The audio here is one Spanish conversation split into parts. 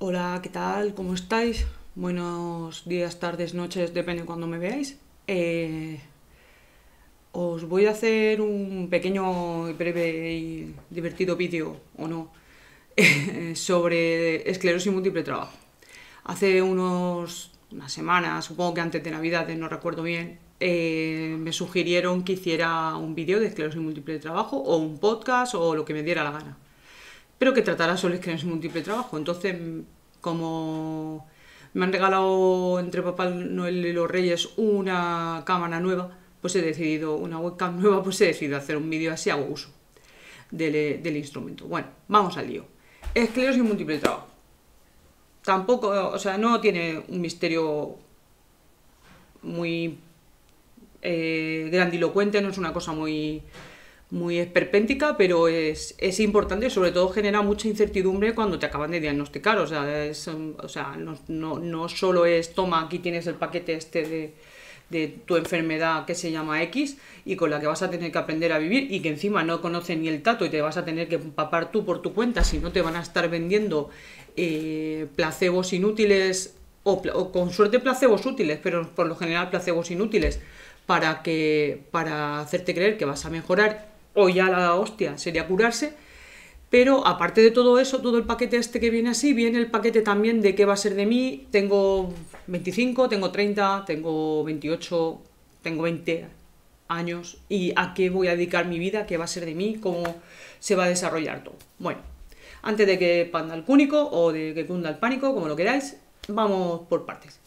Hola, ¿qué tal? ¿Cómo estáis? Buenos días, tardes, noches, depende de cuando me veáis. Os voy a hacer un pequeño, breve y divertido vídeo, o no, sobre esclerosis múltiple de trabajo. Hace unas semanas, supongo que antes de Navidades, no recuerdo bien, me sugirieron que hiciera un vídeo de esclerosis múltiple de trabajo o un podcast o lo que me diera la gana, pero que tratara sobre esclerosis múltiple de trabajo. Entonces, como me han regalado entre Papá Noel y los Reyes una cámara nueva, pues he decidido, una webcam nueva, pues he decidido hacer un vídeo así, hago uso del instrumento. Bueno, vamos al lío. Esclerosis múltiple de trabajo. Tampoco, o sea, no tiene un misterio muy grandilocuente, no es una cosa muy esperpéntica, pero es importante, sobre todo genera mucha incertidumbre cuando te acaban de diagnosticar. O sea, no solo es, toma, aquí tienes el paquete de tu enfermedad que se llama X y con la que vas a tener que aprender a vivir y que encima no conoces ni el tato y te vas a tener que empapar tú por tu cuenta, si no te van a estar vendiendo placebos inútiles o con suerte placebos útiles, pero por lo general placebos inútiles para hacerte creer que vas a mejorar, o ya la hostia sería curarse. Pero aparte de todo eso, todo el paquete este que viene así, viene el paquete también de qué va a ser de mí. Tengo 25, tengo 30, tengo 28, tengo 20 años y a qué voy a dedicar mi vida, qué va a ser de mí, cómo se va a desarrollar todo. Bueno, antes de que panda el cúnico o de que cunda el pánico, como lo queráis, vamos por partes.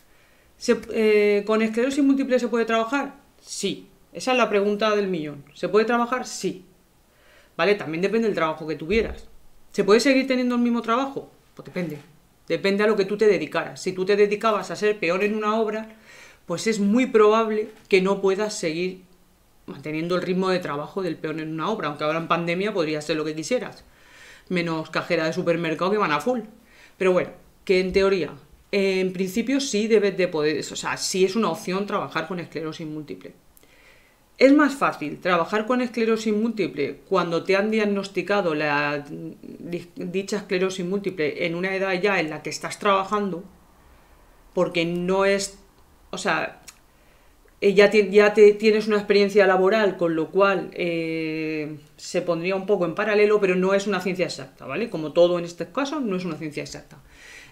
¿Con esclerosis múltiple se puede trabajar? Sí. Esa es la pregunta del millón. ¿Se puede trabajar? Sí. ¿Vale? También depende del trabajo que tuvieras. ¿Se puede seguir teniendo el mismo trabajo? Pues depende. Depende a lo que tú te dedicaras. Si tú te dedicabas a ser peor en una obra, pues es muy probable que no puedas seguir manteniendo el ritmo de trabajo del peor en una obra. Aunque ahora en pandemia podría ser lo que quisieras. Menos cajera de supermercado que van a full. Pero bueno, que en teoría, en principio sí debes de poder, o sea, sí es una opción trabajar con esclerosis múltiple. Es más fácil trabajar con esclerosis múltiple cuando te han diagnosticado dicha esclerosis múltiple en una edad ya en la que estás trabajando, porque no es, o sea, tienes una experiencia laboral, con lo cual se pondría un poco en paralelo, pero no es una ciencia exacta, ¿vale? Como todo en este caso, no es una ciencia exacta.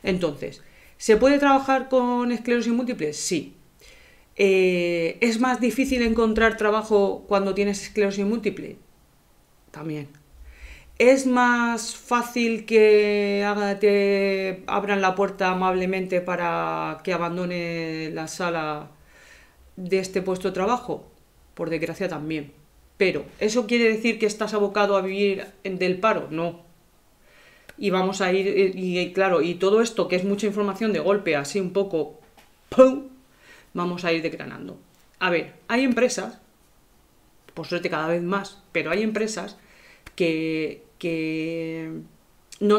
Entonces, ¿se puede trabajar con esclerosis múltiple? Sí. ¿Es más difícil encontrar trabajo cuando tienes esclerosis múltiple? También. ¿Es más fácil que te abran la puerta amablemente para que abandone la sala de este puesto de trabajo? Por desgracia también. Pero, ¿eso quiere decir que estás abocado a vivir del paro? No. Y vamos a ir, y claro, y todo esto que es mucha información de golpe, así un poco, ¡pum!, vamos a ir desgranando. A ver, hay empresas, por suerte cada vez más, pero hay empresas que no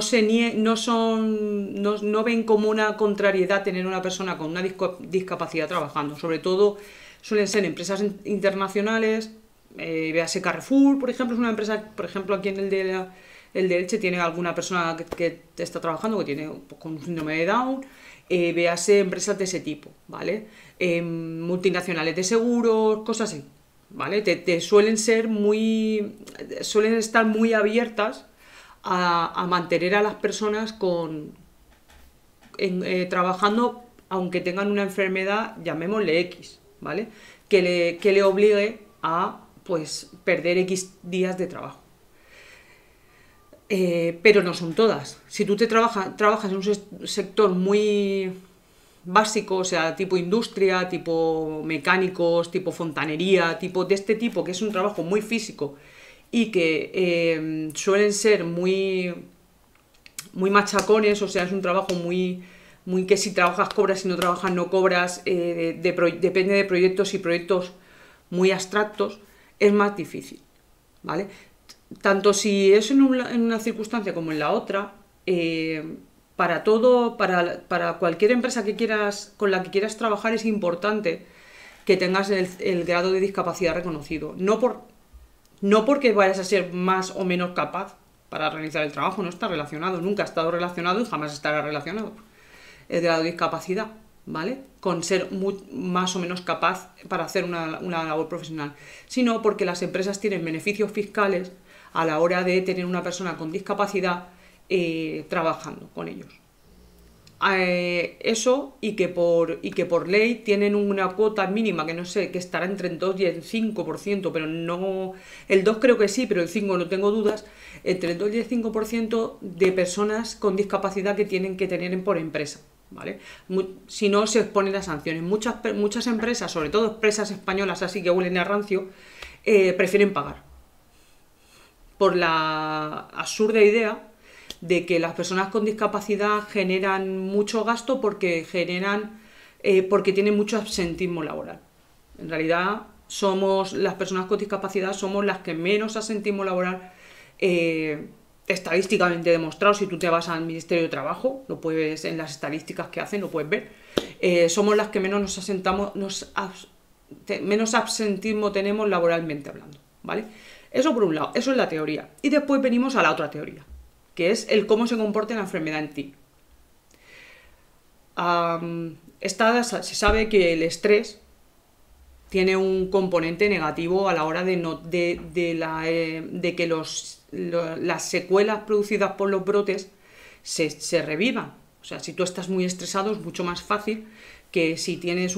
ven como una contrariedad tener una persona con una discapacidad trabajando. Sobre todo suelen ser empresas internacionales, véase Carrefour, por ejemplo, es una empresa, por ejemplo, aquí en el de Elche tiene alguna persona que está trabajando que tiene con un síndrome de Down. Véase empresas de ese tipo, ¿vale? Multinacionales de seguros, cosas así, ¿vale? Suelen estar muy abiertas a mantener a las personas trabajando, aunque tengan una enfermedad, llamémosle X, ¿vale? Que le obligue a, pues, perder X días de trabajo. Pero no son todas. Si tú trabajas en un sector muy básico, o sea, tipo industria, tipo mecánicos, tipo fontanería, tipo de este tipo, que es un trabajo muy físico y que suelen ser muy machacones, o sea, es un trabajo muy que si trabajas cobras, si no trabajas no cobras, depende de proyectos y proyectos muy abstractos, es más difícil, ¿vale? Tanto si es en una circunstancia como en la otra, para cualquier empresa con la que quieras trabajar es importante que tengas el grado de discapacidad reconocido. No porque vayas a ser más o menos capaz, para realizar el trabajo, no está relacionado, nunca ha estado relacionado y jamás estará relacionado. El grado de discapacidad, ¿vale? Con ser más o menos capaz para hacer una labor profesional, sino porque las empresas tienen beneficios fiscales a la hora de tener una persona con discapacidad trabajando con ellos. Eso y que por ley tienen una cuota mínima que no sé, que estará entre el 2 y el 5%, pero no, el 2 creo que sí, pero el 5 no tengo dudas, entre el 2 y el 5% de personas con discapacidad que tienen que tener por empresa, ¿vale? Si no, se exponen a sanciones. Muchas empresas, sobre todo empresas españolas así que huelen a rancio, prefieren pagar por la absurda idea de que las personas con discapacidad generan mucho gasto porque tienen mucho absentismo laboral. En realidad, las personas con discapacidad somos las que menos absentismo laboral, estadísticamente demostrado. Si tú te vas al Ministerio de Trabajo, lo puedes, en las estadísticas que hacen, lo puedes ver. Somos las que menos menos absentismo tenemos laboralmente hablando, ¿vale? Eso por un lado, eso es la teoría. Y después venimos a la otra teoría, que es el cómo se comporta la enfermedad en ti. Se sabe que el estrés tiene un componente negativo a la hora de que las secuelas producidas por los brotes se revivan. O sea, si tú estás muy estresado es mucho más fácil que si tienes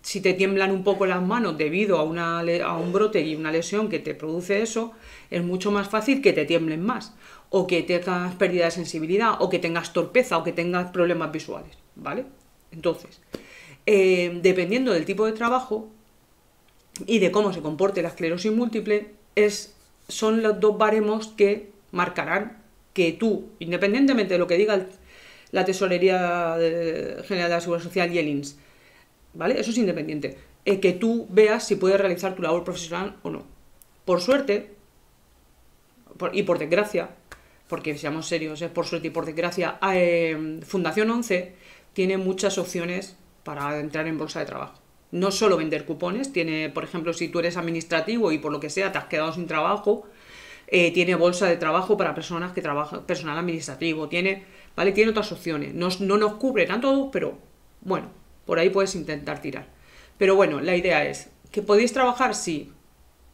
si te tiemblan un poco las manos debido a un brote y una lesión que te produce eso, es mucho más fácil que te tiemblen más, o que tengas pérdida de sensibilidad, o que tengas torpeza, o que tengas problemas visuales, ¿vale? Entonces, dependiendo del tipo de trabajo y de cómo se comporte la esclerosis múltiple, son los dos baremos que marcarán que tú, independientemente de lo que diga la Tesorería General de la Seguridad Social y el INS, ¿vale? Eso es independiente. Que tú veas si puedes realizar tu labor profesional o no. Por suerte, y por desgracia, porque seamos serios, es por suerte y por desgracia, Fundación 11 tiene muchas opciones para entrar en bolsa de trabajo. No solo vender cupones, tiene, por ejemplo, si tú eres administrativo y por lo que sea te has quedado sin trabajo, tiene bolsa de trabajo para personas que trabajan, personal administrativo, ¿vale? Tiene otras opciones. No nos cubren a todos, pero bueno, por ahí puedes intentar tirar. Pero bueno, la idea es que podéis trabajar, sí,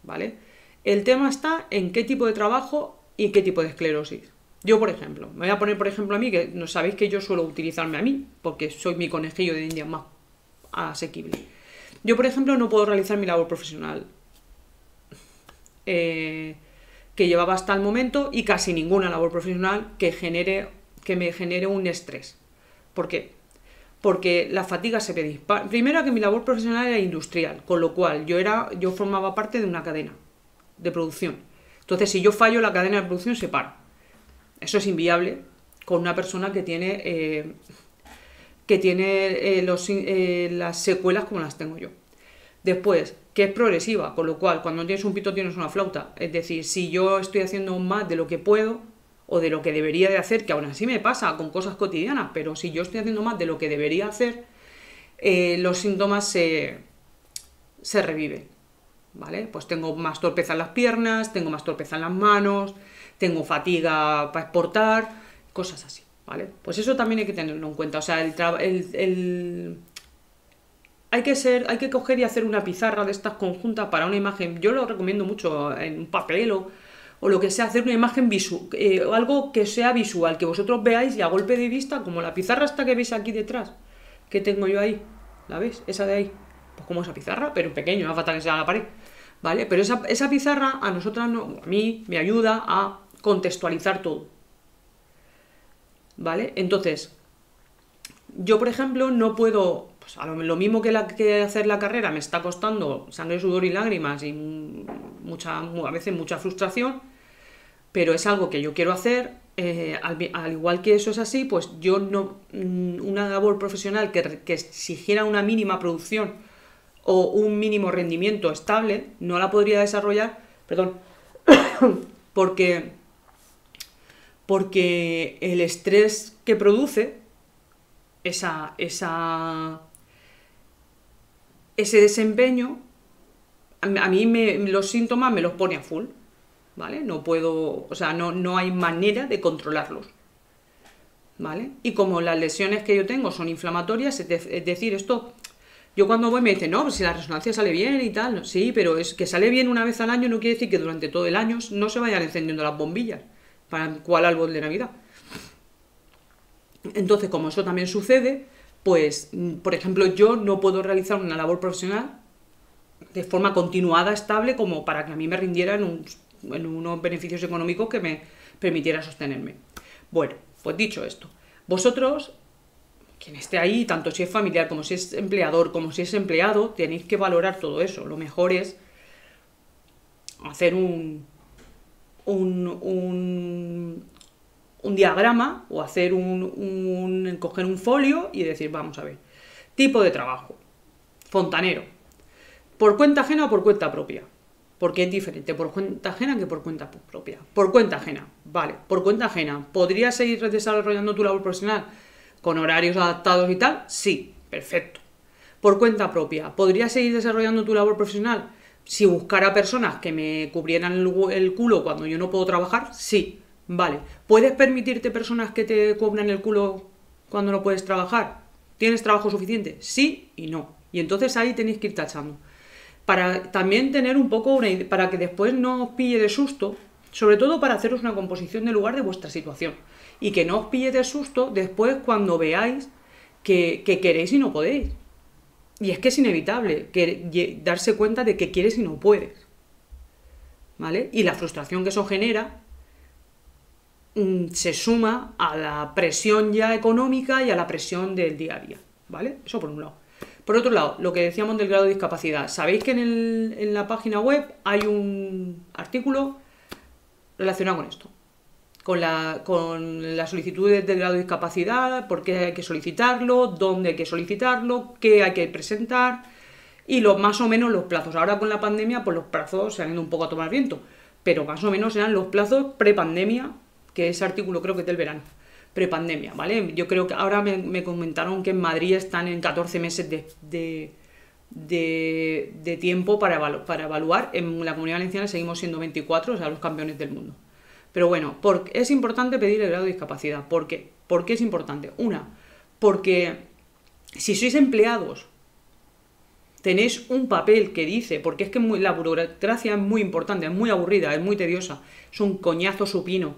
¿vale? El tema está en qué tipo de trabajo y qué tipo de esclerosis. Yo, por ejemplo, me voy a poner por ejemplo a mí, que no sabéis que yo suelo utilizarme a mí, porque soy mi conejillo de India más asequible. Yo, por ejemplo, no puedo realizar mi labor profesional que llevaba hasta el momento, y casi ninguna labor profesional que me genere un estrés. ¿Por qué? Porque la fatiga se me dispara. Primero, que mi labor profesional era industrial, con lo cual yo formaba parte de una cadena de producción. Entonces, si yo fallo, la cadena de producción se para. Eso es inviable con una persona que tiene las secuelas como las tengo yo. Después, que es progresiva, con lo cual cuando tienes un pito tienes una flauta. Es decir, si yo estoy haciendo más de lo que puedo o de lo que debería de hacer, que aún así me pasa con cosas cotidianas, pero si yo estoy haciendo más de lo que debería hacer, los síntomas se reviven, ¿vale? Pues tengo más torpeza en las piernas, tengo más torpeza en las manos, tengo fatiga para exportar, cosas así, ¿vale? Pues eso también hay que tenerlo en cuenta. O sea, hay que coger y hacer una pizarra de estas conjuntas para una imagen. Yo lo recomiendo mucho en un papel o lo que sea, hacer una imagen visual, algo que sea visual, que vosotros veáis y a golpe de vista, como la pizarra esta que veis aquí detrás, que tengo yo ahí, ¿la veis? Esa de ahí, pues como esa pizarra, pero en pequeño, no hace falta que sea la pared, ¿vale? Pero esa pizarra a mí me ayuda a contextualizar todo, ¿vale? Entonces, yo, por ejemplo, no puedo, pues lo mismo que hacer la carrera me está costando sangre, sudor y lágrimas y a veces mucha frustración, pero es algo que yo quiero hacer, al igual que eso es así, pues yo una labor profesional que exigiera una mínima producción o un mínimo rendimiento estable, no la podría desarrollar, perdón, porque el estrés que produce ese desempeño, a mí los síntomas me los pone a full, ¿vale? No puedo, o sea, no hay manera de controlarlos, ¿vale? Y como las lesiones que yo tengo son inflamatorias, es decir, esto, yo cuando voy me dicen, no, pues si la resonancia sale bien y tal, sí, pero es que sale bien una vez al año no quiere decir que durante todo el año no se vayan encendiendo las bombillas para cuál árbol de Navidad. Entonces, como eso también sucede, pues, por ejemplo, yo no puedo realizar una labor profesional de forma continuada, estable, como para que a mí me rindiera en unos beneficios económicos que me permitiera sostenerme. Bueno, pues dicho esto, vosotros, quien esté ahí, tanto si es familiar como si es empleador, como si es empleado, tenéis que valorar todo eso. Lo mejor es hacer un diagrama o hacer coger un folio y decir, vamos a ver, tipo de trabajo, fontanero, por cuenta ajena o por cuenta propia, porque es diferente por cuenta ajena que por cuenta propia. Por cuenta ajena, vale, por cuenta ajena, ¿podrías seguir desarrollando tu labor profesional con horarios adaptados y tal? Sí, perfecto. Por cuenta propia, ¿podrías seguir desarrollando tu labor profesional si buscara personas que me cubrieran el culo cuando yo no puedo trabajar? Sí, vale. ¿Puedes permitirte personas que te cubran el culo cuando no puedes trabajar? ¿Tienes trabajo suficiente? Sí y no. Y entonces ahí tenéis que ir tachando. Para también tener un poco una idea, para que después no os pille de susto, sobre todo para haceros una composición de lugar de vuestra situación. Y que no os pille de susto después cuando veáis que queréis y no podéis. Y es que es inevitable darse cuenta de que quieres y no puedes, ¿vale? Y la frustración que eso genera se suma a la presión ya económica y a la presión del día a día, ¿vale? Eso por un lado. Por otro lado, lo que decíamos del grado de discapacidad. Sabéis que en la página web hay un artículo relacionado con esto. Con las solicitudes del grado de discapacidad, por qué hay que solicitarlo, dónde hay que solicitarlo, qué hay que presentar y más o menos los plazos. Ahora con la pandemia, pues los plazos se han ido un poco a tomar viento, pero más o menos eran los plazos prepandemia, que ese artículo creo que es del verano, prepandemia, ¿vale? Yo creo que ahora me comentaron que en Madrid están en 14 meses de tiempo para evaluar. En la Comunidad Valenciana seguimos siendo 24, o sea, los campeones del mundo. Pero bueno, es importante pedir el grado de discapacidad. ¿Por qué? ¿Por qué es importante? Porque si sois empleados, tenéis un papel que dice, porque es que la burocracia es muy importante, es muy aburrida, es muy tediosa, es un coñazo supino,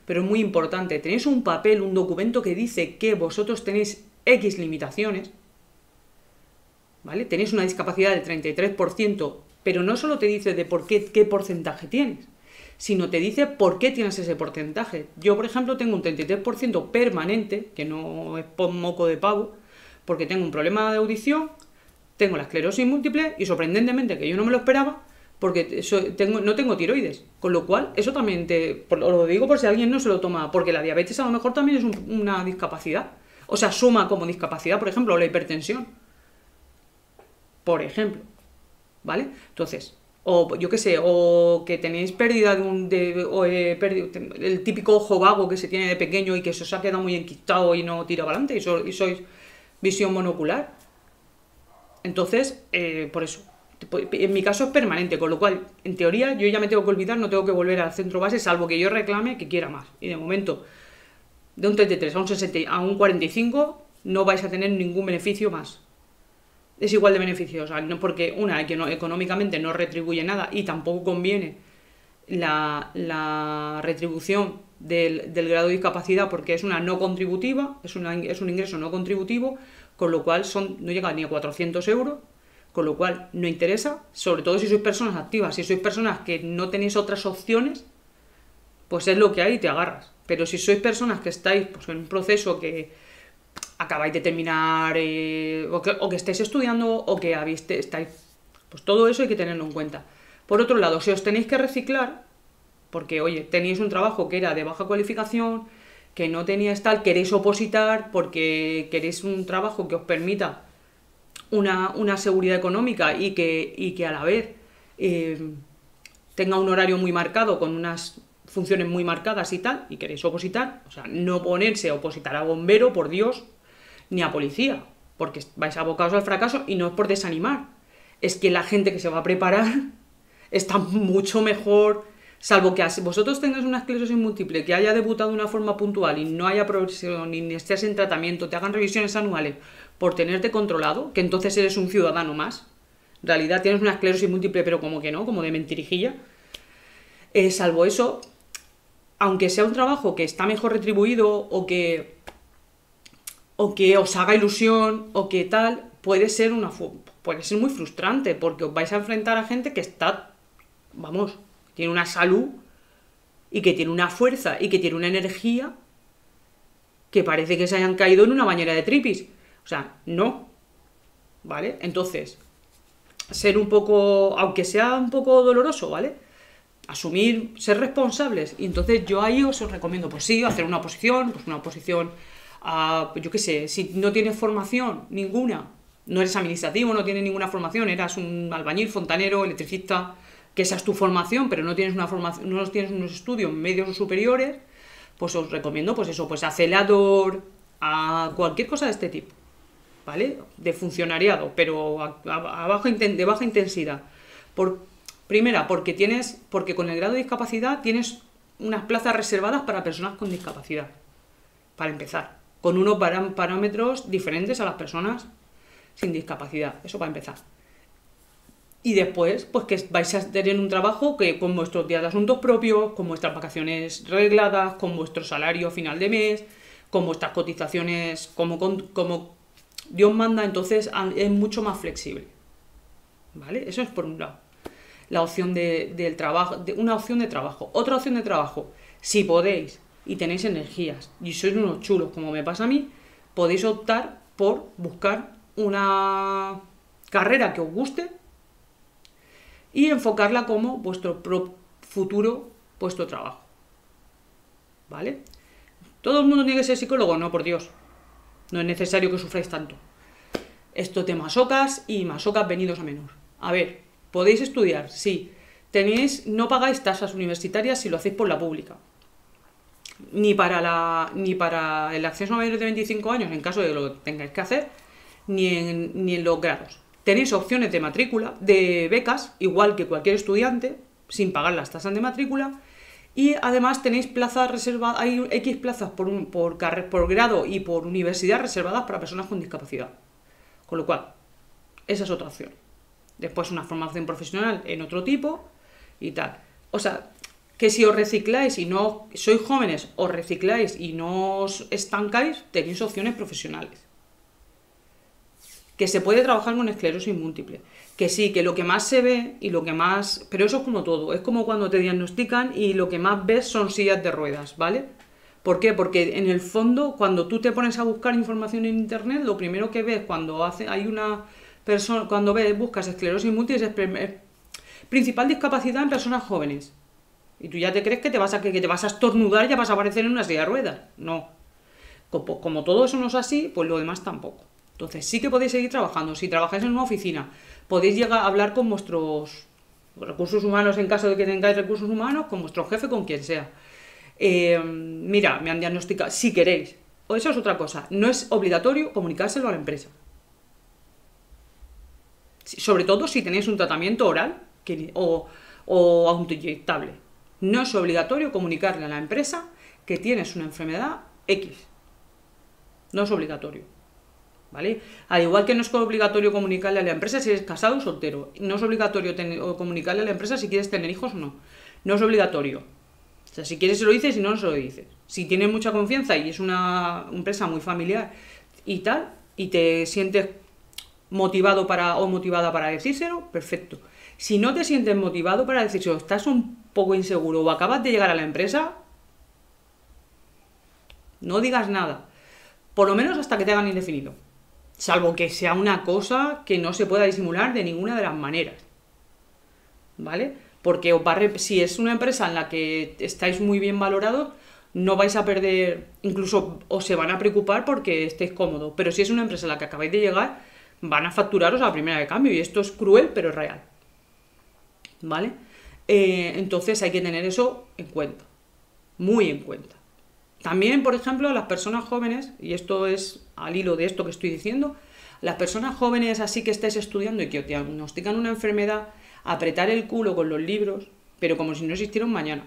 pero es muy importante. Tenéis un papel, un documento que dice que vosotros tenéis X limitaciones, ¿vale? Tenéis una discapacidad del 33%, pero no solo te dice de qué porcentaje tienes, sino te dice por qué tienes ese porcentaje. Yo, por ejemplo, tengo un 33% permanente, que no es moco de pavo, porque tengo un problema de audición, tengo la esclerosis múltiple y sorprendentemente, que yo no me lo esperaba, porque no tengo tiroides. Con lo cual, eso también lo digo por si alguien no se lo toma, porque la diabetes a lo mejor también es una discapacidad. O sea, suma como discapacidad, por ejemplo, la hipertensión. Por ejemplo, ¿vale? Entonces, o yo qué sé, o que tenéis pérdida el típico ojo vago que se tiene de pequeño y que se os ha quedado muy enquistado y no tira para adelante y sois visión monocular. Entonces, por eso, en mi caso es permanente, con lo cual, en teoría, yo ya me tengo que olvidar, no tengo que volver al centro base, salvo que yo reclame que quiera más. Y de momento, de un 33 a un 60 a un 45, no vais a tener ningún beneficio más. Es igual de beneficiosa, no porque económicamente no retribuye nada y tampoco conviene la retribución del grado de discapacidad porque es una no contributiva, es un ingreso no contributivo, con lo cual no llega ni a 400 euros, con lo cual no interesa, sobre todo si sois personas activas. Si sois personas que no tenéis otras opciones, pues es lo que hay y te agarras. Pero si sois personas que estáis pues, en un proceso que acabáis de terminar o que estáis estudiando o que estáis, pues todo eso hay que tenerlo en cuenta. Por otro lado, si os tenéis que reciclar, porque oye, tenéis un trabajo que era de baja cualificación, que no teníais tal, queréis opositar porque queréis un trabajo que os permita una seguridad económica y que a la vez tenga un horario muy marcado con unas funciones muy marcadas y tal, y queréis opositar, o sea, no ponerse a opositar a bombero, por Dios, ni a policía, porque vais abocados al fracaso y no es por desanimar, es que la gente que se va a preparar está mucho mejor Salvo que vosotros tengáis una esclerosis múltiple que haya debutado de una forma puntual y no haya progresión, ni estés en tratamiento, te hagan revisiones anuales por tenerte controlado, que entonces eres un ciudadano más. En realidad tienes una esclerosis múltiple, pero como que no, como de mentirijilla. Salvo eso, aunque sea un trabajo que está mejor retribuido o que os haga ilusión o que tal, puede ser muy frustrante porque os vais a enfrentar a gente que está, vamos, tiene una salud y que tiene una fuerza y que tiene una energía que parece que se hayan caído en una bañera de tripis. O sea, no. ¿Vale? Entonces, ser un poco, aunque sea un poco doloroso, ¿vale? Asumir, ser responsables. Y entonces yo ahí os recomiendo, pues sí, hacer una oposición, yo qué sé, si no tienes formación ninguna, no eres administrativo, no tienes ninguna formación, eras un albañil, fontanero, electricista, que esa es tu formación, pero no tienes una formación, no tienes unos estudios medios o superiores, pues os recomiendo, pues eso, pues a celador, a cualquier cosa de este tipo, ¿vale? De funcionariado, pero de baja intensidad. Primera, porque con el grado de discapacidad tienes unas plazas reservadas para personas con discapacidad, para empezar, con unos parámetros diferentes a las personas sin discapacidad, eso para empezar. Y después, pues que vais a tener un trabajo que con vuestros días de asuntos propios, con vuestras vacaciones regladas, con vuestro salario a final de mes, con vuestras cotizaciones como Dios manda, entonces es mucho más flexible. ¿Vale? Eso es por un lado. La opción del trabajo, una opción de trabajo. Otra opción de trabajo, si podéis y tenéis energías y sois unos chulos como me pasa a mí, podéis optar por buscar una carrera que os guste y enfocarla como vuestro futuro puesto de trabajo. ¿Vale? ¿Todo el mundo tiene que ser psicólogo? No, por Dios. No es necesario que sufráis tanto. Esto de masocas y masocas venidos a menos. A ver, podéis estudiar, sí. No pagáis tasas universitarias si lo hacéis por la pública. Ni para el acceso a mayores de 25 años, en caso de que lo tengáis que hacer, ni en los grados. Tenéis opciones de matrícula, de becas, igual que cualquier estudiante, sin pagar las tasas de matrícula. Y además tenéis plazas reservadas, hay X plazas por grado y por universidad reservadas para personas con discapacidad. Con lo cual, esa es otra opción. Después una formación profesional en otro tipo y tal. O sea, que si os recicláis y no sois jóvenes, os recicláis y no os estancáis, tenéis opciones profesionales. Que se puede trabajar con esclerosis múltiple. Que sí, que lo que más se ve y lo que más... Pero eso es como todo, es como cuando te diagnostican y lo que más ves son sillas de ruedas, ¿vale? ¿Por qué? Porque en el fondo, cuando tú te pones a buscar información en internet, lo primero que ves cuando hay una persona, cuando buscas esclerosis múltiple es principal discapacidad en personas jóvenes. Y tú ya te crees que te vas a estornudar y ya vas a aparecer en una silla de ruedas. No. Como todo eso no es así, pues lo demás tampoco. Entonces sí que podéis seguir trabajando. Si trabajáis en una oficina, podéis llegar a hablar con vuestros recursos humanos en caso de que tengáis recursos humanos, con vuestro jefe, con quien sea. Mira, me han diagnosticado, si queréis. O eso es otra cosa. No es obligatorio comunicárselo a la empresa. Sobre todo si tenéis un tratamiento oral o autoinyectable. No es obligatorio comunicarle a la empresa que tienes una enfermedad X. No es obligatorio. ¿Vale? Al igual que no es obligatorio comunicarle a la empresa si eres casado o soltero. No es obligatorio comunicarle a la empresa si quieres tener hijos o no. No es obligatorio. O sea, si quieres se lo dices y no se lo dices. Si tienes mucha confianza y es una empresa muy familiar y tal, y te sientes motivado o motivada para decírselo, perfecto. Si no te sientes motivado para decírselo, estás un poco inseguro o acabas de llegar a la empresa, no digas nada. Por lo menos hasta que te hagan indefinido. Salvo que sea una cosa que no se pueda disimular de ninguna de las maneras. ¿Vale? Porque si es una empresa en la que estáis muy bien valorados, no vais a perder, incluso os se van a preocupar porque estéis cómodos. Pero si es una empresa en la que acabáis de llegar, van a facturaros a la primera de cambio. Y esto es cruel, pero es real. ¿Vale? Entonces hay que tener eso en cuenta. Muy en cuenta. También, por ejemplo, las personas jóvenes, y esto es al hilo de esto que estoy diciendo, las personas jóvenes así que estáis estudiando y que os diagnostican una enfermedad, apretar el culo con los libros, pero como si no existiera un mañana.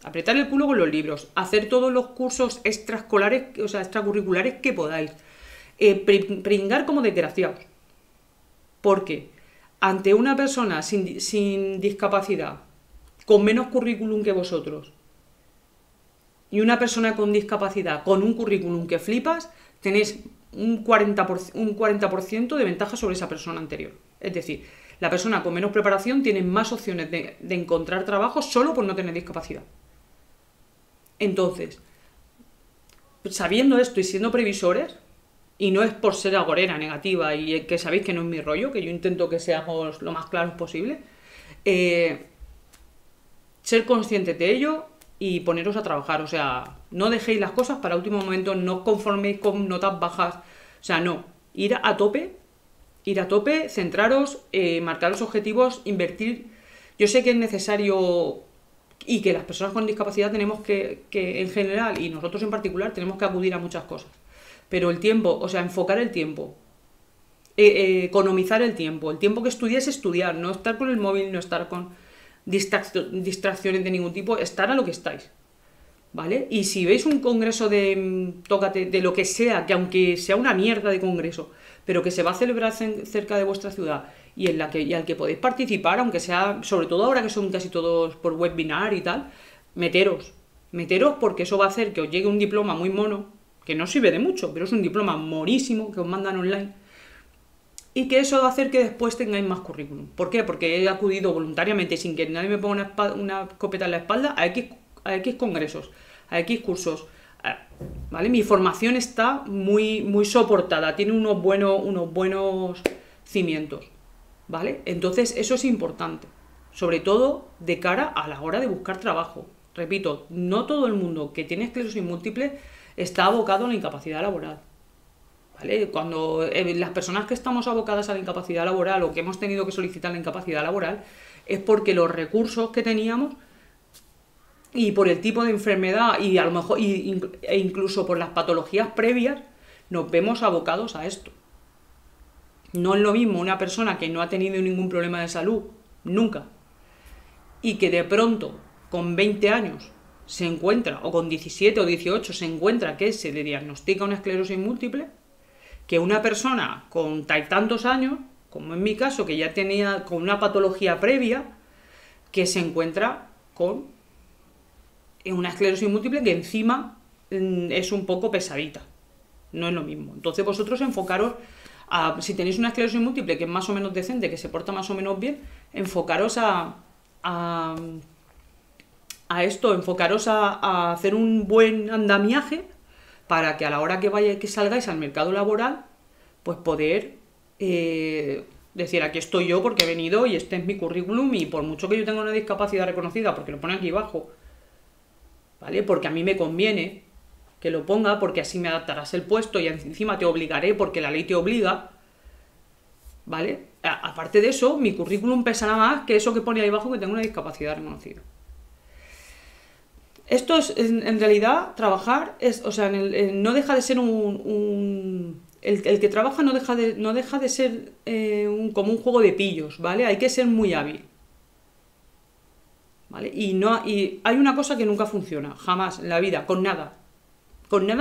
Apretar el culo con los libros, hacer todos los cursos extraescolares, o sea, extracurriculares que podáis, pringar como desgraciados. Porque ante una persona sin discapacidad, con menos currículum que vosotros, y una persona con discapacidad con un currículum que flipas, tenéis un 40% de ventaja sobre esa persona anterior. Es decir, la persona con menos preparación tiene más opciones de encontrar trabajo solo por no tener discapacidad. Entonces, sabiendo esto y siendo previsores, y no es por ser agorera, negativa, y que sabéis que no es mi rollo, que yo intento que seamos lo más claros posible, ser conscientes de ello y poneros a trabajar. O sea, no dejéis las cosas para último momento, no os conforméis con notas bajas. O sea, no, ir a tope, centraros, marcaros objetivos, invertir. Yo sé que es necesario y que las personas con discapacidad tenemos que en general, y nosotros en particular, tenemos que acudir a muchas cosas. Pero el tiempo, o sea, enfocar el tiempo, economizar el tiempo que estudies, estudiar, no estar con el móvil, no estar con distracciones de ningún tipo, estar a lo que estáis, ¿vale? Y si veis un congreso tócate, de lo que sea, que aunque sea una mierda de congreso, pero que se va a celebrar cerca de vuestra ciudad y al que podéis participar, aunque sea, sobre todo ahora que son casi todos por webinar y tal, meteros porque eso va a hacer que os llegue un diploma muy mono, que no sirve de mucho, pero es un diploma monísimo que os mandan online, y que eso va a hacer que después tengáis más currículum. ¿Por qué? Porque he acudido voluntariamente, sin que nadie me ponga una escopeta en la espalda, a X congresos, a X cursos, ¿vale? Mi formación está muy, muy soportada, tiene unos buenos cimientos, ¿vale? Entonces eso es importante, sobre todo de cara a la hora de buscar trabajo. Repito, no todo el mundo que tiene esclerosis múltiple está abocado a la incapacidad laboral, ¿vale? Cuando las personas que estamos abocadas a la incapacidad laboral o que hemos tenido que solicitar la incapacidad laboral es porque los recursos que teníamos y por el tipo de enfermedad y a lo mejor e incluso por las patologías previas nos vemos abocados a esto. No es lo mismo una persona que no ha tenido ningún problema de salud nunca y que de pronto con 20 años se encuentra, o con 17 o 18 se encuentra que se le diagnostica una esclerosis múltiple, que una persona con tantos años, como en mi caso, que ya tenía con una patología previa, que se encuentra con una esclerosis múltiple que encima es un poco pesadita. No es lo mismo. Entonces vosotros enfocaros si tenéis una esclerosis múltiple que es más o menos decente, que se porta más o menos bien, enfocaros a esto, enfocaros a hacer un buen andamiaje para que a la hora que salgáis al mercado laboral, pues poder decir, aquí estoy yo porque he venido y este es mi currículum, y por mucho que yo tenga una discapacidad reconocida, porque lo pone aquí abajo, ¿vale? Porque a mí me conviene que lo ponga, porque así me adaptarás el puesto y encima te obligaré porque la ley te obliga, ¿vale? Aparte de eso, mi currículum pesará más que eso que pone ahí abajo que tengo una discapacidad reconocida. Esto es, en realidad, trabajar, o sea, no deja de ser el que trabaja no deja de ser como un juego de pillos, ¿vale? Hay que ser muy hábil, ¿vale? Y hay una cosa que nunca funciona, jamás, en la vida, con nada,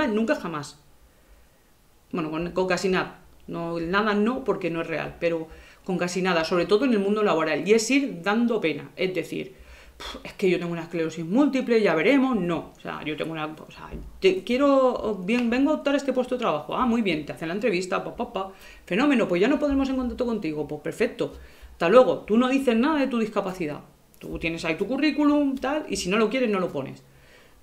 nunca jamás. Bueno, con casi nada, nada no, porque no es real, pero con casi nada, sobre todo en el mundo laboral, y es ir dando pena, es decir, es que yo tengo una esclerosis múltiple, ya veremos, no, o sea, yo tengo vengo a optar a este puesto de trabajo, muy bien, te hacen la entrevista, fenómeno, pues ya no podremos en contacto contigo, pues perfecto, hasta luego, tú no dices nada de tu discapacidad, tú tienes ahí tu currículum, tal, y si no lo quieres, no lo pones.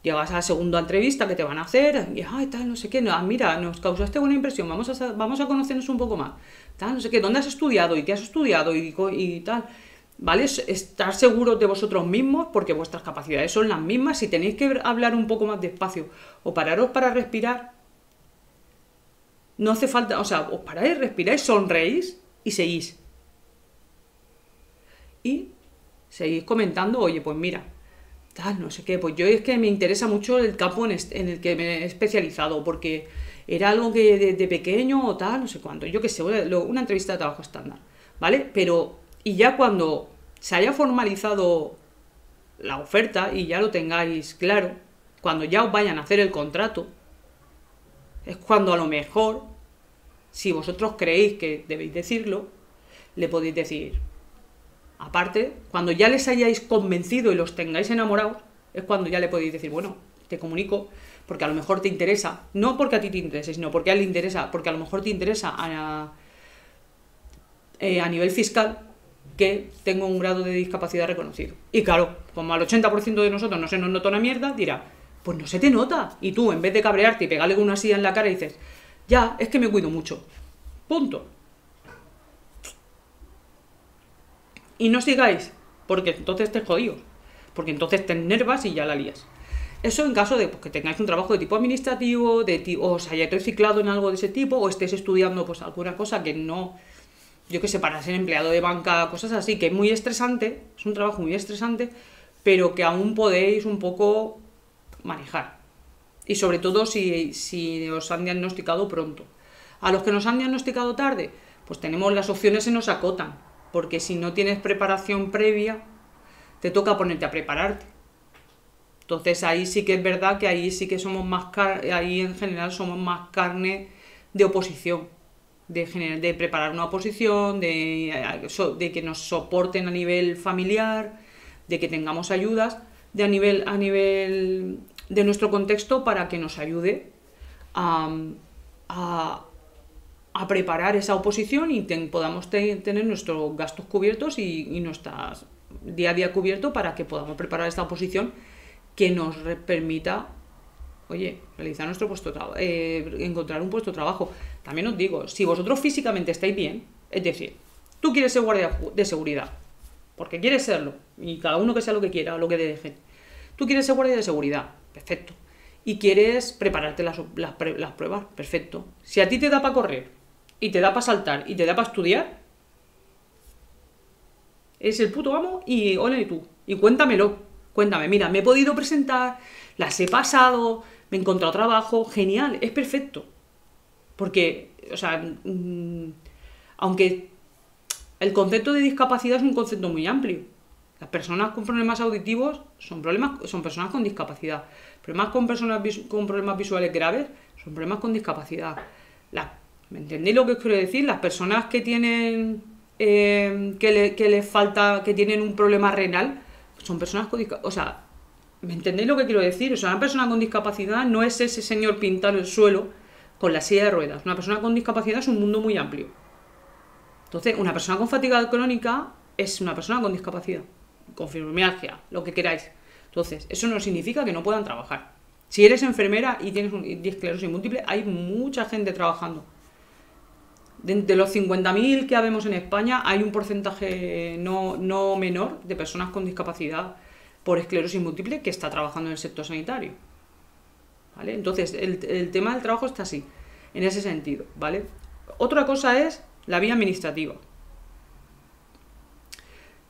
Llegas a la segunda entrevista que te van a hacer, y tal, no sé qué, mira, nos causaste buena impresión, vamos a conocernos un poco más, tal, no sé qué, ¿dónde has estudiado? ¿Y qué has estudiado? Y tal, ¿vale? Estar seguros de vosotros mismos, porque vuestras capacidades son las mismas. Si tenéis que hablar un poco más despacio o pararos para respirar, no hace falta, o sea, os paráis, respiráis, sonreís y seguís. Y seguís comentando, oye, pues mira, tal, no sé qué, pues yo es que me interesa mucho el campo en el que me he especializado, porque era algo que de pequeño o tal, no sé cuánto, yo qué sé, una entrevista de trabajo estándar, ¿vale? Pero, y ya cuando se haya formalizado la oferta y ya lo tengáis claro, cuando ya os vayan a hacer el contrato, es cuando a lo mejor, si vosotros creéis que debéis decirlo, le podéis decir. Aparte, cuando ya les hayáis convencido y los tengáis enamorados, es cuando ya le podéis decir, bueno, te comunico, porque a lo mejor te interesa, no porque a ti te interese, sino porque a él le interesa, porque a lo mejor te interesa a nivel fiscal que tengo un grado de discapacidad reconocido. Y claro, como al 80% de nosotros no se nos nota una mierda, dirá, pues no se te nota. Y tú, en vez de cabrearte y pegarle con una silla en la cara, dices, ya, es que me cuido mucho. Punto. Y no sigáis, porque entonces te jodidos. Porque entonces te enervas y ya la lías. Eso en caso de que tengáis un trabajo de tipo administrativo, o os hayáis reciclado en algo de ese tipo, o estéis estudiando pues alguna cosa que no, yo qué sé, para ser empleado de banca, cosas así, que es muy estresante, es un trabajo muy estresante, pero que aún podéis un poco manejar. Y sobre todo si os han diagnosticado pronto. A los que nos han diagnosticado tarde, pues tenemos las opciones se nos acotan, porque si no tienes preparación previa, te toca ponerte a prepararte. Entonces ahí sí que es verdad que ahí sí que somos más ahí en general somos más carne de oposición, de preparar una oposición, de que nos soporten a nivel familiar, de que tengamos ayudas a nivel de nuestro contexto para que nos ayude a preparar esa oposición y podamos tener nuestros gastos cubiertos y nuestras día a día cubierto para que podamos preparar esta oposición que nos permita, oye, realizar nuestro puesto de trabajo, encontrar un puesto de trabajo. También os digo, si vosotros físicamente estáis bien, es decir, tú quieres ser guardia de seguridad, porque quieres serlo, y cada uno que sea lo que quiera o lo que dejen. Tú quieres ser guardia de seguridad, perfecto. Y quieres prepararte las pruebas, perfecto. Si a ti te da para correr, y te da para saltar, y te da para estudiar, es el puto amo y ole tú. Y cuéntamelo. Cuéntame, mira, me he podido presentar, las he pasado, me he encontrado trabajo, genial, es perfecto. Porque, o sea, aunque el concepto de discapacidad es un concepto muy amplio. Las personas con problemas auditivos son personas con discapacidad. Problemas con personas con problemas visuales graves son problemas con discapacidad. ¿Me entendéis lo que os quiero decir? Las personas que tienen que les falta, que tienen un problema renal, son personas con discapacidad. O sea, ¿me entendéis lo que quiero decir? O sea, una persona con discapacidad no es ese señor pintado en el suelo con la silla de ruedas. Una persona con discapacidad es un mundo muy amplio. Entonces, una persona con fatiga crónica es una persona con discapacidad, con fibromialgia, lo que queráis. Entonces, eso no significa que no puedan trabajar. Si eres enfermera y tienes esclerosis múltiple, hay mucha gente trabajando. De los 50.000 que habemos en España, hay un porcentaje no menor de personas con discapacidad por esclerosis múltiple que está trabajando en el sector sanitario. ¿Vale? Entonces, el tema del trabajo está así, en ese sentido, ¿vale? Otra cosa es la vía administrativa.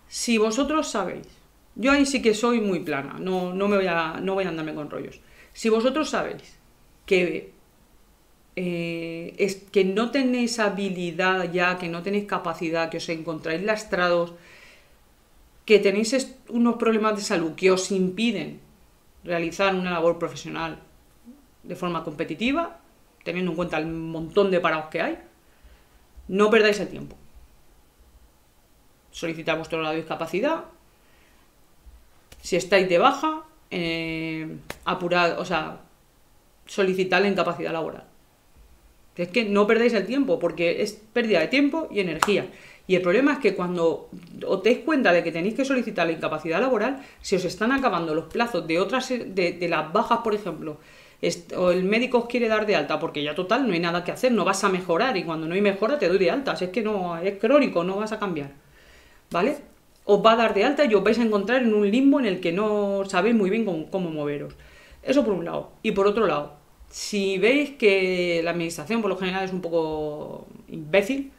Si vosotros sabéis, yo ahí sí que soy muy plana, no voy a andarme con rollos. Si vosotros sabéis que es que no tenéis habilidad ya, que no tenéis capacidad, que os encontráis lastrados, que tenéis unos problemas de salud que os impiden realizar una labor profesional de forma competitiva, teniendo en cuenta el montón de parados que hay, no perdáis el tiempo. Solicitad vuestro grado de discapacidad. Si estáis de baja, apurad, o sea, solicitad la incapacidad laboral. Es que no perdáis el tiempo, porque es pérdida de tiempo y energía. Y el problema es que cuando os deis cuenta de que tenéis que solicitar la incapacidad laboral, se os están acabando los plazos de las bajas, por ejemplo, o el médico os quiere dar de alta, porque ya total no hay nada que hacer, no vas a mejorar, y cuando no hay mejora te doy de alta, si es que no es crónico, no vas a cambiar, ¿vale? Os va a dar de alta y os vais a encontrar en un limbo en el que no sabéis muy bien cómo moveros. Eso por un lado. Y por otro lado, si veis que la administración por lo general es un poco imbécil,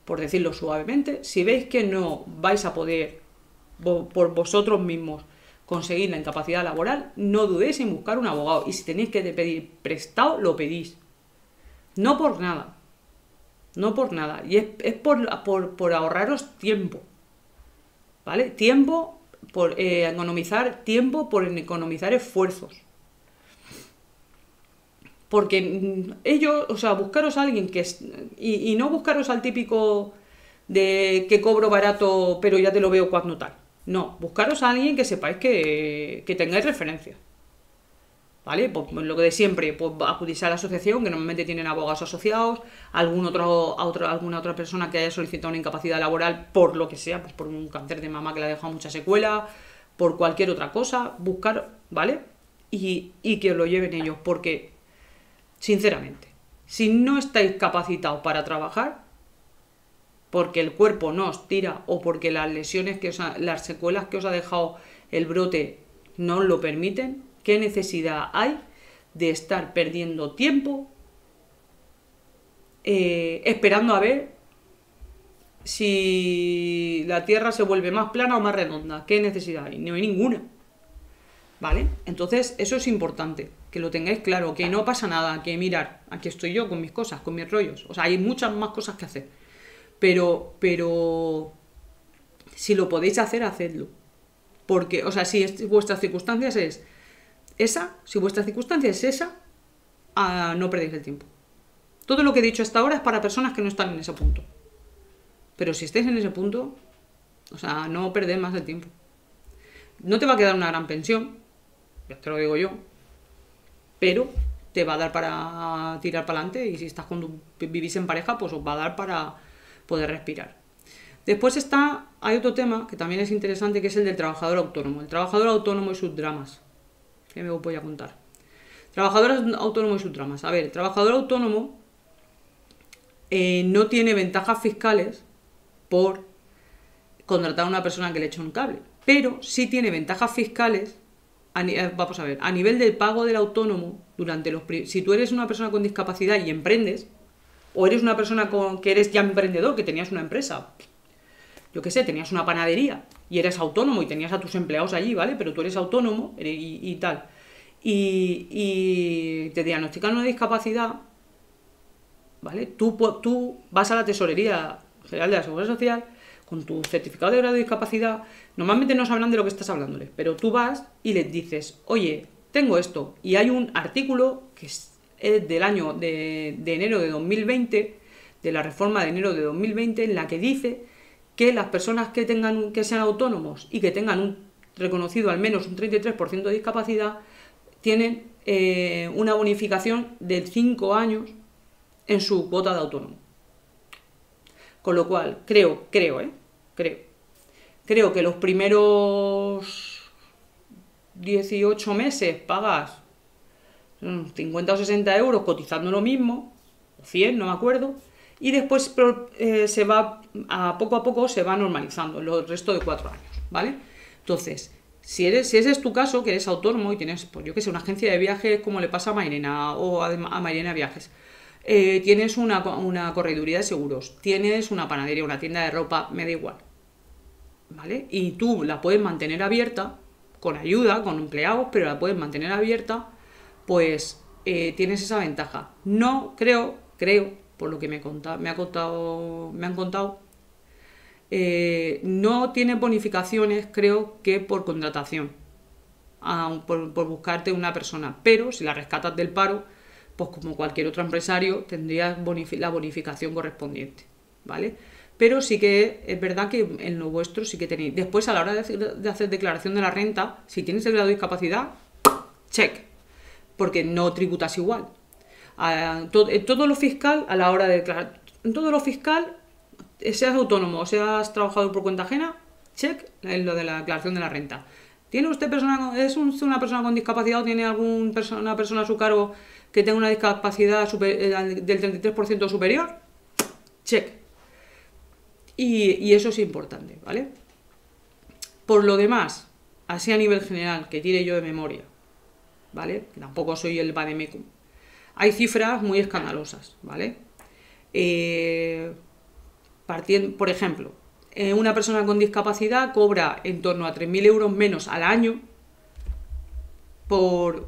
por decirlo suavemente, si veis que no vais a poder por vosotros mismos conseguir la incapacidad laboral, no dudéis en buscar un abogado. Y si tenéis que pedir prestado, lo pedís. No por nada. No por nada. Y es por ahorraros tiempo. ¿Vale? Tiempo economizar tiempo, por economizar esfuerzos. Porque ellos, o sea, buscaros a alguien que y no buscaros al típico de que cobro barato pero ya te lo veo cuando tal. No, buscaros a alguien que sepáis que tengáis referencia. ¿Vale? Pues lo que de siempre, pues acudís a la asociación, que normalmente tienen abogados asociados, alguna otra persona que haya solicitado una incapacidad laboral por lo que sea, pues por un cáncer de mama que le ha dejado mucha secuela, por cualquier otra cosa, buscar, ¿vale? Y que os lo lleven ellos, porque, sinceramente, si no estáis capacitados para trabajar, porque el cuerpo no os tira o porque las lesiones las secuelas que os ha dejado el brote no os lo permiten, ¿qué necesidad hay de estar perdiendo tiempo esperando a ver si la Tierra se vuelve más plana o más redonda? ¿Qué necesidad hay? No hay ninguna. ¿Vale? Entonces eso es importante, que lo tengáis claro, que no pasa nada, que mirar, aquí estoy yo con mis cosas, con mis rollos. O sea, hay muchas más cosas que hacer. Pero si lo podéis hacer, hacedlo. Porque, o sea, si vuestras circunstancias es si vuestra circunstancia es esa, no perdéis el tiempo. Todo lo que he dicho hasta ahora es para personas que no están en ese punto. Pero si estáis en ese punto, o sea, no perdéis más el tiempo. No te va a quedar una gran pensión, ya te lo digo yo, pero te va a dar para tirar para adelante y si vivís en pareja, pues os va a dar para poder respirar. Después hay otro tema que también es interesante, que es el del trabajador autónomo. El trabajador autónomo y sus dramas. ¿Qué me voy a contar? Trabajador autónomo y sus dramas. A ver, el trabajador autónomo no tiene ventajas fiscales por contratar a una persona que le eche un cable, pero sí tiene ventajas fiscales, vamos a ver, a nivel del pago del autónomo, si tú eres una persona con discapacidad y emprendes, o eres una persona que eres ya emprendedor, que tenías una empresa, yo qué sé, tenías una panadería y eres autónomo y tenías a tus empleados allí, ¿vale? Pero tú eres autónomo y tal. Y te diagnostican una discapacidad, ¿vale? Tú vas a la Tesorería General de la Seguridad Social con tu certificado de grado de discapacidad. Normalmente no sabrán de lo que estás hablándoles, pero tú vas y les dices, oye, tengo esto. Y hay un artículo que es del año de enero de 2020, de la reforma de enero de 2020, en la que dice que las personas que sean autónomos y que tengan un reconocido al menos un 33% de discapacidad tienen una bonificación de 5 años en su cuota de autónomo. Con lo cual, creo que los primeros 18 meses pagas 50 o 60 euros cotizando lo mismo, o 100, no me acuerdo, y después se va, poco a poco se va normalizando el resto de 4 años, ¿vale? Entonces, si ese es tu caso, que eres autónomo y tienes, pues yo que sé, una agencia de viajes como le pasa a Mairena o a Mairena Viajes, tienes una correduría de seguros, tienes una panadería, una tienda de ropa, me da igual, ¿vale? Y tú la puedes mantener abierta, con ayuda, con empleados, pero la puedes mantener abierta, pues tienes esa ventaja. No creo, por lo que me han contado, no tiene bonificaciones, creo que por contratación, por buscarte una persona, pero si la rescatas del paro, pues como cualquier otro empresario tendrías la bonificación correspondiente, ¿vale? Pero sí que es verdad que en lo vuestro sí que tenéis. Después, a la hora de hacer declaración de la renta, si tienes el grado de discapacidad, check, porque no tributas igual. Todo lo fiscal, a la hora de declarar, en todo lo fiscal, seas autónomo o seas trabajador por cuenta ajena, check en lo de la declaración de la renta. ¿Tiene usted una persona con discapacidad o tiene una persona a su cargo que tenga una discapacidad del 33% superior? Check. Y eso es importante, ¿vale? Por lo demás, así a nivel general, que tire yo de memoria, ¿vale? Que tampoco soy el vademecum. Hay cifras muy escandalosas, ¿vale? Por ejemplo, una persona con discapacidad cobra en torno a 3.000 euros menos al año por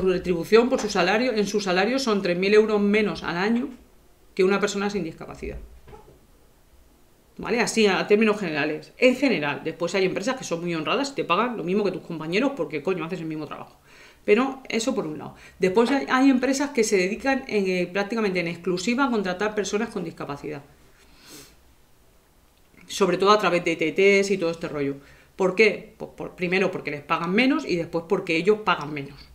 retribución, por su salario. En su salario son 3.000 euros menos al año que una persona sin discapacidad. ¿vale? Así, a términos generales. En general, después hay empresas que son muy honradas y te pagan lo mismo que tus compañeros porque, coño, haces el mismo trabajo. Pero eso por un lado. Después hay empresas que se dedican prácticamente en exclusiva a contratar personas con discapacidad. Sobre todo a través de TTs y todo este rollo. ¿Por qué? Pues primero porque les pagan menos y después porque ellos pagan menos.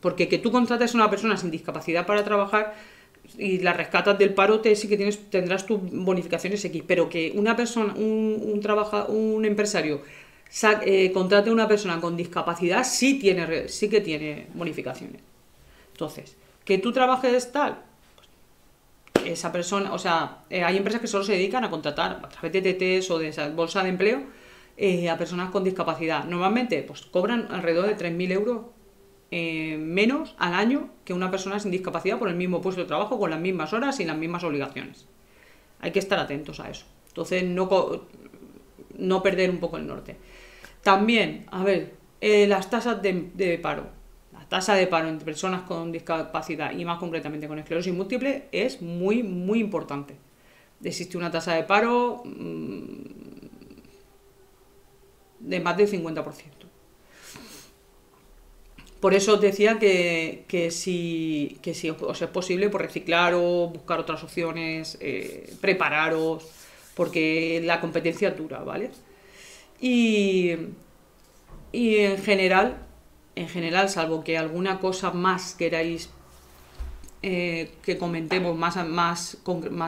Porque que tú contrates a una persona sin discapacidad para trabajar y la rescatas del paro, sí que tendrás tus bonificaciones X, pero que una persona, un empresario contrate a una persona con discapacidad sí que tiene bonificaciones. Entonces, que tú trabajes tal, esa persona, o sea, hay empresas que solo se dedican a contratar a través de TTs o de esa bolsa de empleo a personas con discapacidad. Normalmente, pues cobran alrededor de 3.000 euros menos al año que una persona sin discapacidad por el mismo puesto de trabajo, con las mismas horas y las mismas obligaciones. Hay que estar atentos a eso. Entonces, no perder un poco el norte. También, a ver, las tasas de paro. La tasa de paro entre personas con discapacidad y más concretamente con esclerosis múltiple es muy, muy importante. Existe una tasa de paro de más del 50%. Por eso os decía que si os es posible, pues reciclaros, buscar otras opciones, prepararos, porque la competencia es dura, ¿vale? Y en general, salvo que alguna cosa más queráis que comentemos más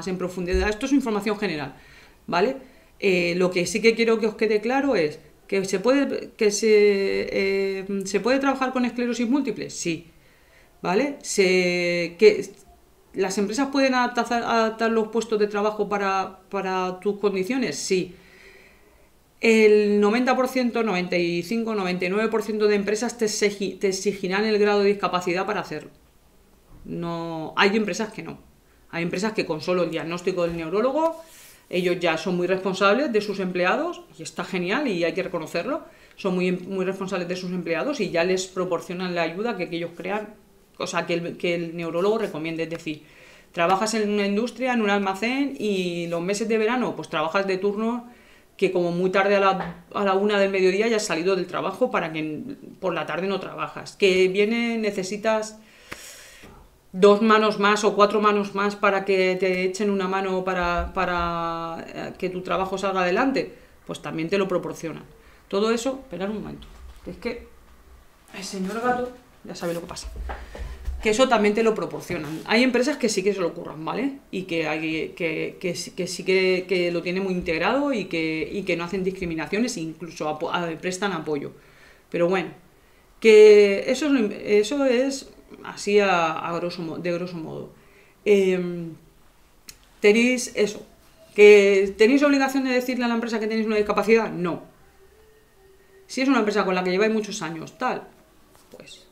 en profundidad, esto es información general, ¿vale? Lo que sí que quiero que os quede claro es que se puede trabajar con esclerosis múltiple, sí, ¿vale? Que las empresas pueden adaptar los puestos de trabajo para tus condiciones, sí. El 90%, 95, 99% de empresas te exigirán el grado de discapacidad para hacerlo. No, hay empresas que no. Hay empresas que con solo el diagnóstico del neurólogo, ellos ya son muy responsables de sus empleados, y está genial y hay que reconocerlo, son muy, muy responsables de sus empleados y ya les proporcionan la ayuda que ellos crean, o sea, que el neurólogo recomiende. Es decir, trabajas en una industria, en un almacén y los meses de verano pues trabajas de turno que como muy tarde a la 1 del mediodía ya has salido del trabajo para que por la tarde no trabajas. Que necesitas 2 manos más o 4 manos más para que te echen una mano para que tu trabajo salga adelante, pues también te lo proporcionan. Todo eso, esperad un momento, es que el señor gato ya sabe lo que pasa. Que eso también te lo proporcionan. Hay empresas que sí que se lo ocurran, ¿vale? Y que sí que lo tienen muy integrado y que no hacen discriminaciones e incluso prestan apoyo. Pero bueno, que eso es así de grosso modo. Tenéis eso. ¿Que tenéis obligación de decirle a la empresa que tenéis una discapacidad? No. Si es una empresa con la que lleváis muchos años, tal, pues...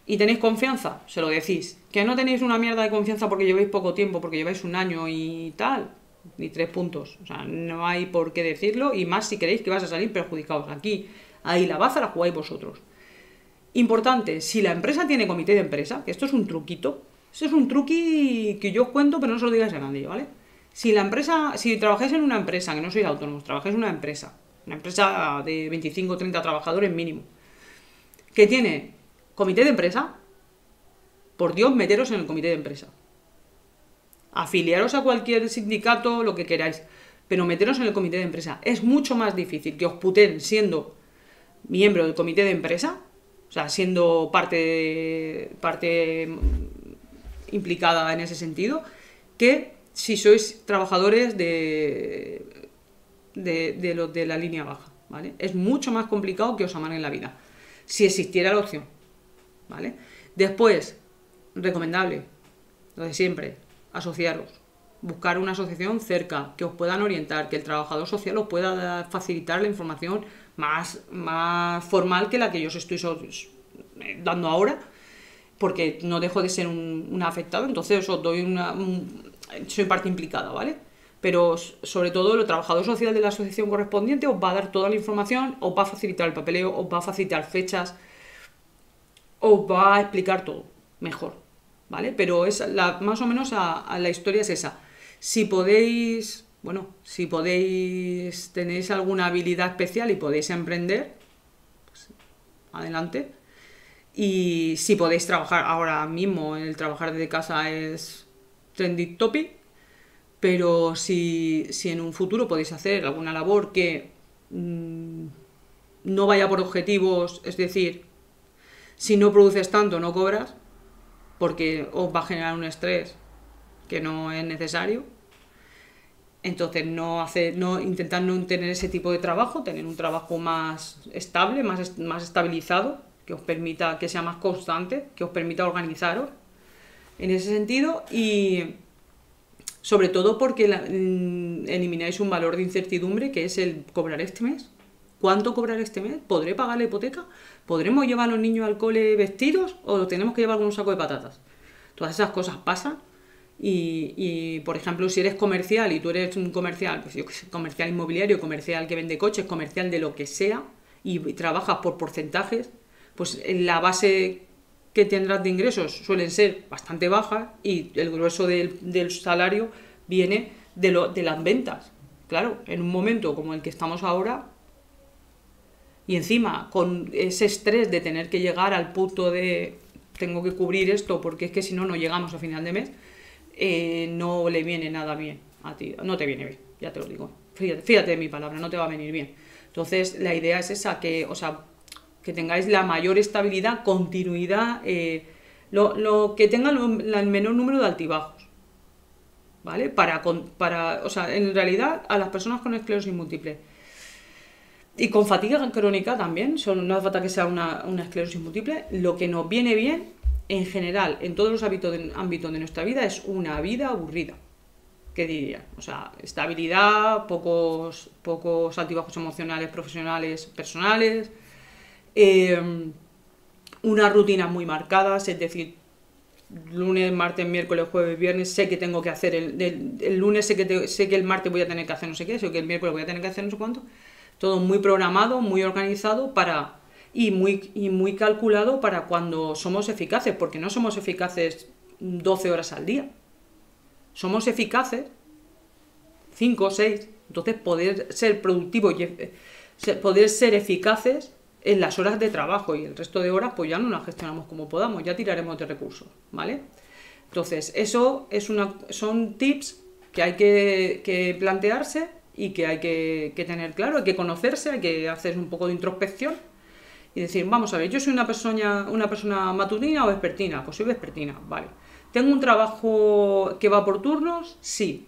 ¿Y tenéis confianza? Se lo decís. ¿Que no tenéis una mierda de confianza porque lleváis poco tiempo, porque lleváis un año y tal? Ni 3 puntos. O sea, no hay por qué decirlo, y más si creéis que vas a salir perjudicados. Aquí, ahí la baza la jugáis vosotros. Importante, si la empresa tiene comité de empresa, que esto es un truquito, eso es un truqui que yo os cuento, pero no se lo digáis a nadie, ¿vale? Si trabajáis en una empresa, que no sois autónomos, trabajáis en una empresa de 25 o 30 trabajadores mínimo, que tiene comité de empresa, por Dios, meteros en el comité de empresa. Afiliaros a cualquier sindicato, lo que queráis, pero meteros en el comité de empresa. Es mucho más difícil que os puteen siendo miembro del comité de empresa, o sea, siendo parte implicada en ese sentido, que si sois trabajadores de la línea baja, ¿vale? Es mucho más complicado que os amarguen la vida, si existiera la opción, ¿vale? Después, recomendable, lo de siempre, asociaros, buscar una asociación cerca, que os puedan orientar, que el trabajador social os pueda facilitar la información más formal que la que yo os estoy dando ahora, porque no dejo de ser un afectado, entonces os doy soy parte implicada, ¿vale? Pero sobre todo el trabajador social de la asociación correspondiente os va a dar toda la información, os va a facilitar el papeleo, os va a facilitar fechas, os va a explicar todo mejor, ¿vale? Pero más o menos la historia es esa. Si podéis bueno, si podéis, tenéis alguna habilidad especial y podéis emprender, pues adelante. Y si podéis trabajar ahora mismo, el trabajar desde casa es trending topic, pero si en un futuro podéis hacer alguna labor que no vaya por objetivos, es decir, si no produces tanto no cobras, porque os va a generar un estrés que no es necesario. Entonces intentar no tener ese tipo de trabajo, tener un trabajo más estable, más estabilizado, que os permita, que sea más constante, que os permita organizaros en ese sentido, y sobre todo porque elimináis un valor de incertidumbre, que es el cobrar este mes. ¿Cuánto cobrar este mes? ¿Podré pagar la hipoteca? ¿Podremos llevar a los niños al cole vestidos o tenemos que llevar con un saco de patatas? Todas esas cosas pasan. Por ejemplo, si eres comercial y tú eres un comercial, pues yo que sé, comercial inmobiliario, comercial que vende coches, comercial de lo que sea, y trabajas por porcentajes, pues la base que tendrás de ingresos suelen ser bastante bajas y el grueso del salario viene de las ventas. Claro, en un momento como el que estamos ahora, y encima con ese estrés de tener que llegar al punto de tengo que cubrir esto porque es que si no, no llegamos a final de mes, no le viene nada bien a ti, no te viene bien, ya te lo digo. Fíjate de mi palabra, no te va a venir bien. Entonces, la idea es esa, que tengáis la mayor estabilidad, continuidad, que tengan el menor número de altibajos, ¿vale? O sea, en realidad, a las personas con esclerosis múltiple y con fatiga crónica también, no hace falta que sea una esclerosis múltiple, lo que nos viene bien, en general, en todos los ámbitos de nuestra vida, es una vida aburrida. ¿Qué diría? O sea, estabilidad, pocos altibajos emocionales, profesionales, personales, unas rutinas muy marcadas, es decir, lunes, martes, miércoles, jueves, viernes, sé que tengo que hacer, el lunes sé que el martes voy a tener que hacer no sé qué, sé que el miércoles voy a tener que hacer no sé cuánto, todo muy programado, muy organizado y muy calculado para cuando somos eficaces, porque no somos eficaces 12 horas al día, somos eficaces 5 o 6, entonces poder ser productivos y poder ser eficaces en las horas de trabajo, y el resto de horas pues ya no las gestionamos como podamos, ya tiraremos de recursos, ¿vale? Entonces eso son tips que hay que plantearse y que hay que tener claro, hay que conocerse, hay que hacer un poco de introspección y decir, vamos a ver, yo soy una persona matutina o vespertina, pues soy vespertina, vale. ¿Tengo un trabajo que va por turnos? Sí.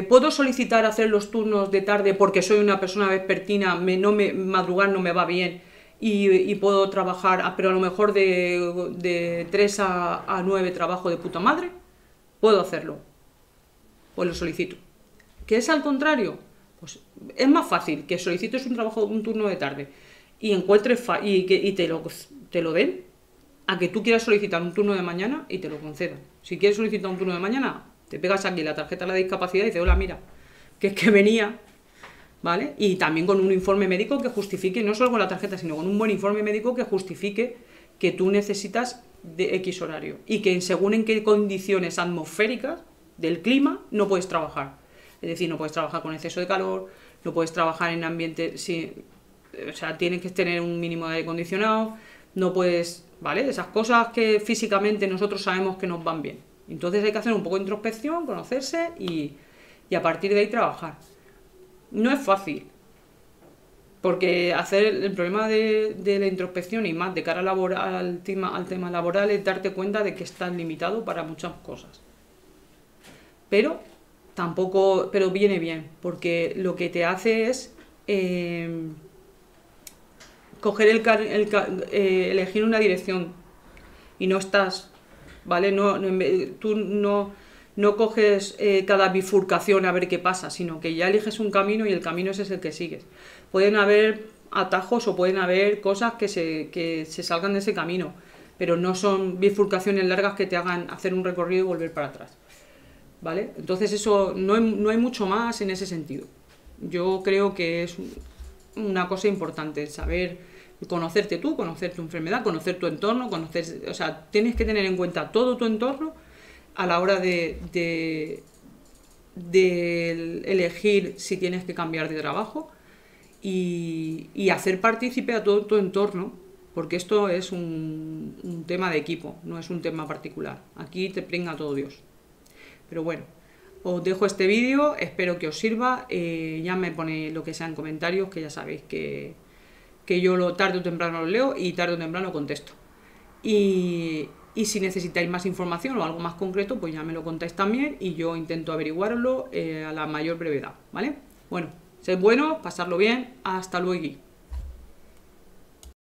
¿Puedo solicitar hacer los turnos de tarde porque soy una persona vespertina, madrugar no me va bien y puedo trabajar, pero a lo mejor de 3 a 9 trabajo de puta madre? ¿Puedo hacerlo? Pues lo solicito. ¿Qué es al contrario? Pues es más fácil que solicites un turno de tarde y encuentres y te lo den, a que tú quieras solicitar un turno de mañana y te lo concedan. Si quieres solicitar un turno de mañana, te pegas aquí la tarjeta de la discapacidad y dices, hola, mira, que es que venía, ¿vale? Y también con un informe médico que justifique, no solo con la tarjeta, sino con un buen informe médico que justifique que tú necesitas de X horario y que según en qué condiciones atmosféricas del clima no puedes trabajar. Es decir, no puedes trabajar con exceso de calor, no puedes trabajar en ambiente, o sea, tienes que tener un mínimo de aire acondicionado, no puedes, ¿vale? Esas cosas que físicamente nosotros sabemos que nos van bien. Entonces hay que hacer un poco de introspección, conocerse y a partir de ahí trabajar. No es fácil, porque el problema de la introspección y más de cara al tema laboral es darte cuenta de que estás limitado para muchas cosas. Pero viene bien, porque lo que te hace es elegir una dirección y no estás, ¿vale? Tú no coges cada bifurcación a ver qué pasa, sino que ya eliges un camino y el camino ese es el que sigues. Pueden haber atajos o pueden haber cosas que se salgan de ese camino, pero no son bifurcaciones largas que te hagan hacer un recorrido y volver para atrás, ¿vale? Entonces eso no hay mucho más en ese sentido. Yo creo que es una cosa importante, saber conocerte tú, conocer tu enfermedad, conocer tu entorno, o sea, tienes que tener en cuenta todo tu entorno a la hora de de elegir si tienes que cambiar de trabajo y hacer partícipe a todo tu entorno, porque esto es un tema de equipo, no es un tema particular. Aquí te pringa todo Dios. Pero bueno, os dejo este vídeo, espero que os sirva. Ya me pone lo que sea en comentarios, que ya sabéis que yo tarde o temprano lo leo y tarde o temprano contesto. Y si necesitáis más información o algo más concreto, pues ya me lo contáis también y yo intento averiguarlo a la mayor brevedad, ¿vale? Bueno, sed buenos, pasarlo bien, hasta luego.